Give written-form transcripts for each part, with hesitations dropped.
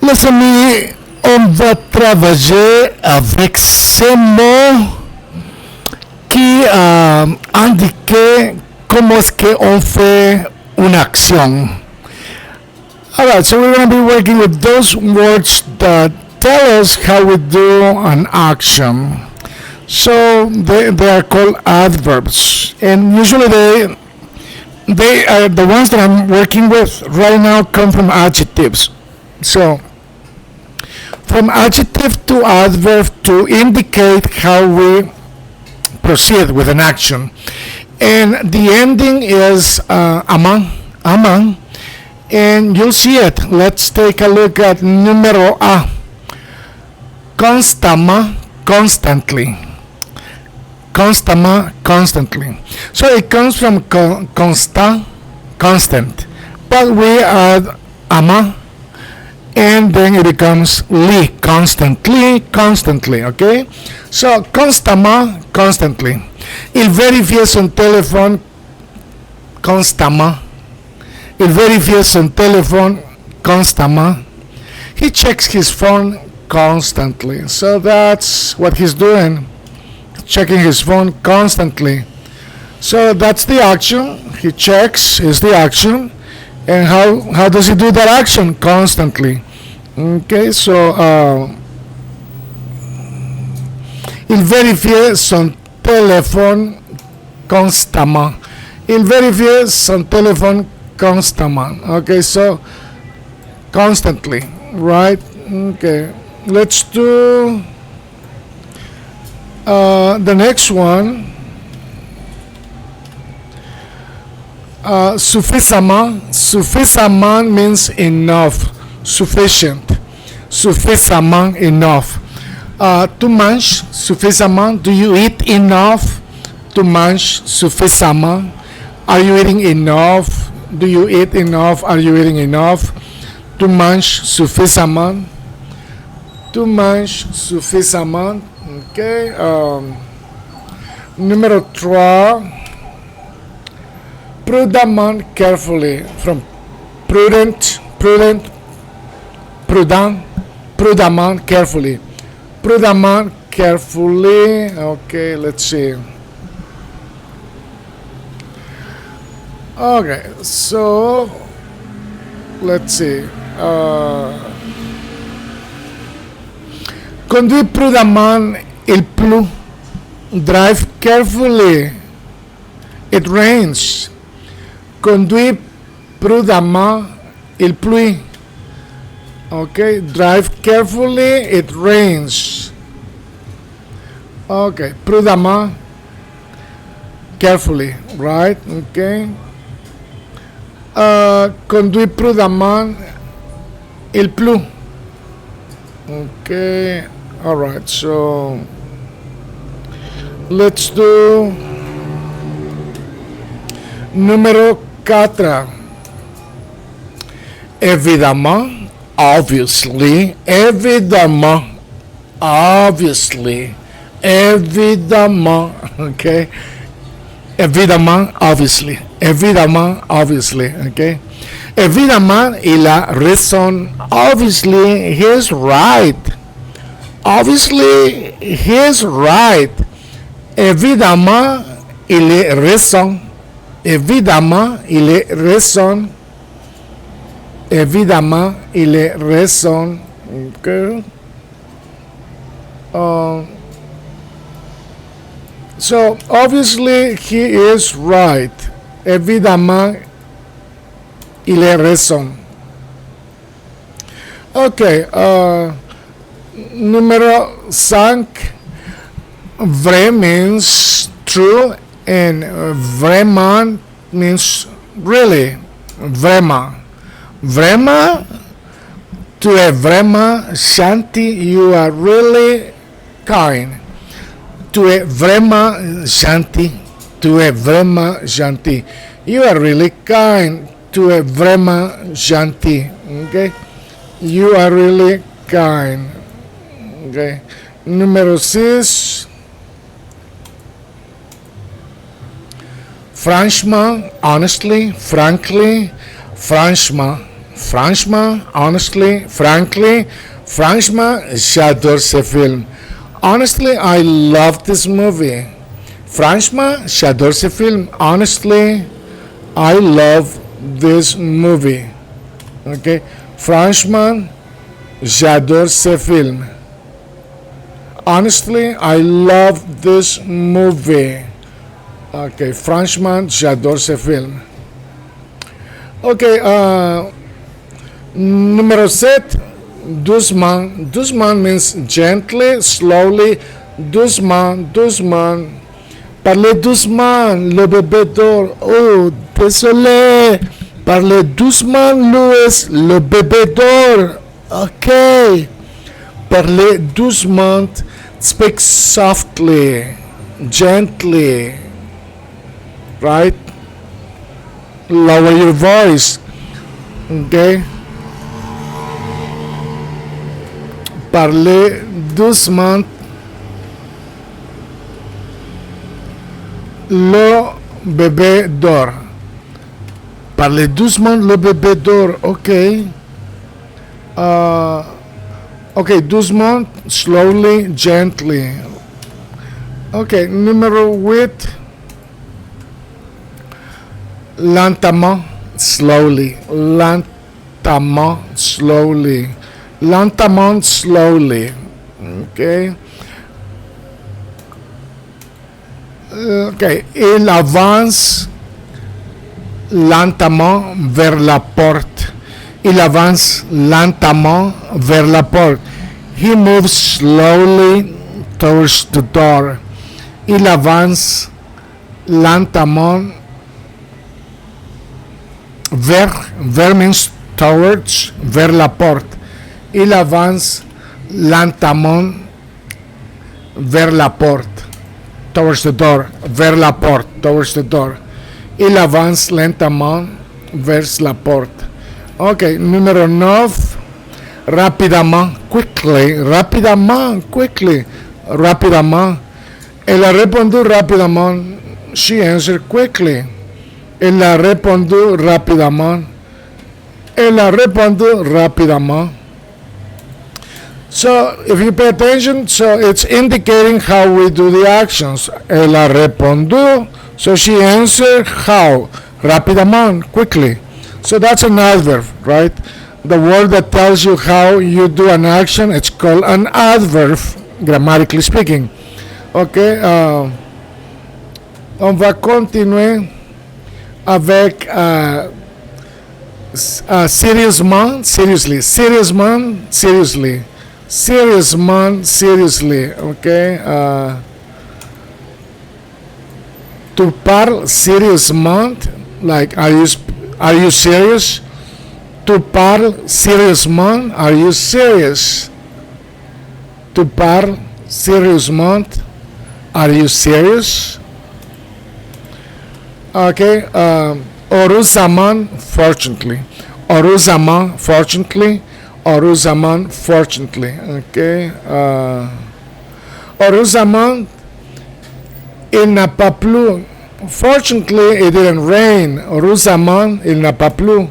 Les amis, on va travailler avec ces mots qui indiquent comment est-ce qu'on fait une action. Alright, so we're going to be working with those words that tell us how we do an action. So they are called adverbs, and usually they are the ones that I'm working with right now come from adjectives. So from adjective to adverb to indicate how we proceed with an action, and the ending is among, and you'll see it. Let's take a look at numero A. Constama, constantly. Constama, constantly. So it comes from consta, constant, but we add ama, and then it becomes li, constantly, constantly. Okay, so constama, constantly. Il verifia son telephone constama. Il verifia son telephone constama. He checks his phone constantly. So that's what he's doing, checking his phone constantly. So that's the action. He checks is the action. And how does he do that action? Constantly. Okay, so il verifie son téléphone constamment. Il verifie son téléphone constamment. Okay, so constantly, right? Okay, let's do the next one. Suffisamment. Suffisamment means enough, sufficient. Suffisamment, enough. Tu manges suffisamment. Do you eat enough? Tu manges suffisamment. Are you eating enough? Do you eat enough? Are you eating enough? Tu manges suffisamment. Tu manges suffisamment. Okay. Numéro 3. Prudemment, carefully. From prudent, prudent, prudent, prudemment, carefully. Prudemment, carefully. Okay, let's see. Okay, so let's see. Conduis prudemment, il pleut. Drive carefully, it rains. Conduis prudemment, il pluie. Okay, drive carefully, it rains. Okay, prudemment, carefully, right? Okay. Conduis prudemment, il pleut. Okay, all right, so let's do numéro 4. Évidemment, obviously, évidemment, obviously, évidemment, okay? Évidemment, obviously, évidemment, obviously, okay? Évidemment, il a raison. Obviously, he's right. Obviously, he's right. Évidemment, il est raison. Évidemment, il est raison. Évidemment, il est raison. Okay. So, obviously, he is right. Évidemment, il est raison. Okay. Numéro 5. Vrai means true, and vraiment means really. Vraiment. Vraiment, tu es vraiment gentil. You are really kind. Tu es vraiment gentil. Tu es vraiment gentil. You are really kind. Tu es vraiment gentil. Okay? You are really kind. Okay? Numéro 6. Franchement, honestly, frankly, franchement, Franchement, honestly, frankly, franchement, j'adore ce film. Honestly, I love this movie. Franchement, j'adore ce film. Honestly, I love this movie. Okay? Franchement, j'adore ce film. Honestly, I love this movie. Okay, franchement, j'adore ce film. Okay, numéro 7, doucement. Doucement means gently, slowly, doucement, doucement. Parlez doucement, le bébé dort. Oh, désolé. Parlez doucement, Louis, le bébé dort. Okay. Parlez doucement, speak softly, gently, right? Lower your voice, okay? Parlez doucement, le bébé dort. Parlez doucement, le bébé dort, okay? Okay, doucement, slowly, gently. Okay, numéro 8. Lentement, slowly. Lentement, slowly. Lentement, slowly. Okay. Okay, il avance lentement vers la porte. Il avance lentement vers la porte. He moves slowly towards the door. Il avance lentement vers means towards, vers la porte. Il avance lentement vers la porte. Towards the door. Vers la porte. Towards the door. Il avance lentement vers la porte. Ok, numéro 9. Rapidement, quickly, rapidement, quickly, rapidement. Elle a répondu rapidement. She answered quickly. Elle a répondu rapidement. Elle a répondu rapidement. So, if you pay attention, so it's indicating how we do the actions. Elle a répondu. So she answered how? Rapidement, quickly. So that's an adverb, right? The word that tells you how you do an action, it's called an adverb, grammatically speaking. Okay, on va continuer avec sérieusement, seriously, sérieusement, seriously, sérieusement, seriously. Okay, tu parles sérieusement, like are you serious? Tu parles sérieusement, are you serious? Tu parles sérieusement, are you serious? Okay, heureusement, fortunately. Heureusement, fortunately. Heureusement, fortunately. Okay, heureusement, il n'a pas plu. Fortunately, it didn't rain. Heureusement, il n'a pas plu.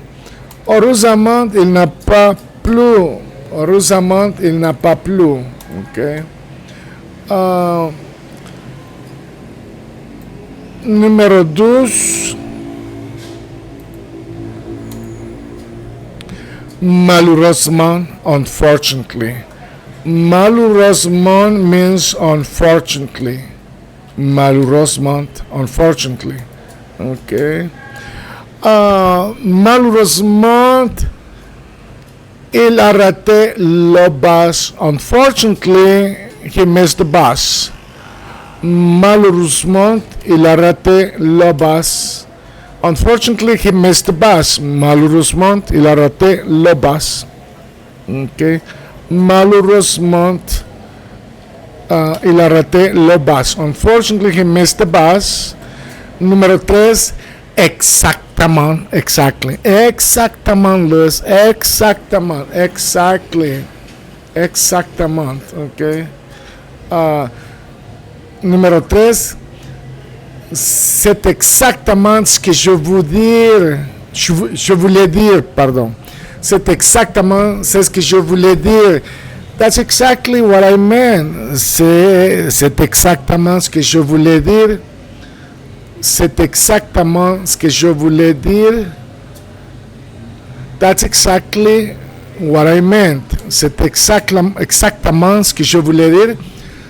Heureusement, il n'a pas plu. Heureusement, il n'a pas plu. Okay. Numéro 12. Malheureusement, unfortunately. Malheureusement means unfortunately. Malheureusement, unfortunately. Okay. Malheureusement, il a raté le bus. Unfortunately, he missed the bus. Malheureusement, il a raté le bus. Unfortunately, he missed the bus. Malheureusement, il a raté le bus. Okay. Malheureusement, il a raté le bus. Unfortunately, he missed the bus. Numéro 13, exactement, exactly. Exactement, Luis. Exactement, exactly. Exactement, okay. Numéro 13, c'est exactement ce que je voulais dire, pardon. C'est exactement ce que je voulais dire. That's exactly what I meant. C'est exactement ce que je voulais dire. C'est exactement ce que je voulais dire. That's exactly what I meant. C'est exactement ce que je voulais dire.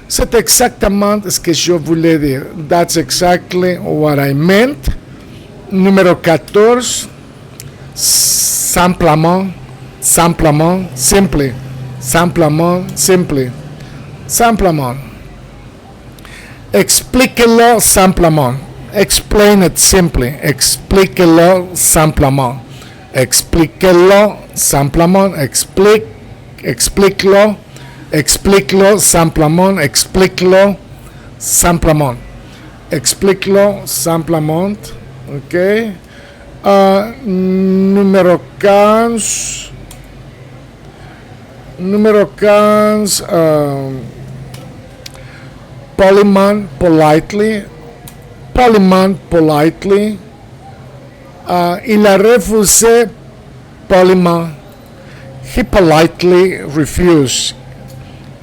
C'est exactement ce que je voulais dire. That's exactly what I meant. Numéro 14. Simplement, simplement, simply. Simplement, simply. Simplement. Explique-le simplement. Explain it simply. Explique-le simplement. Explique-le simplement. Explique-le. Explique-le simplement. Explique-le simplement. Explique-le simplement. OK. Numéro 15. Numéro 15. Polymon, politely. Polymon, politely. Il a refusé poliment. He politely refused.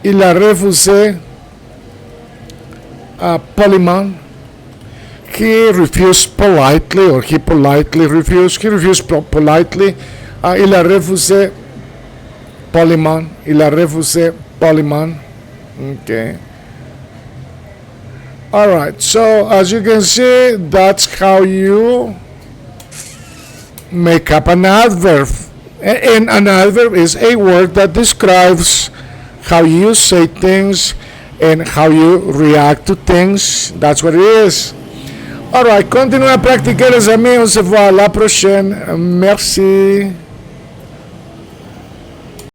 Il a refusé poliment. He refused politely, or he politely refused. He refused politely. Il a refusé poliment. Il a refusé poliment. Okay. All right. So as you can see, that's how you make up an adverb. And an adverb is a word that describes how you say things and how you react to things. That's what it is. Alright, continuez à pratiquer les amis, on se voit à la prochaine. Merci.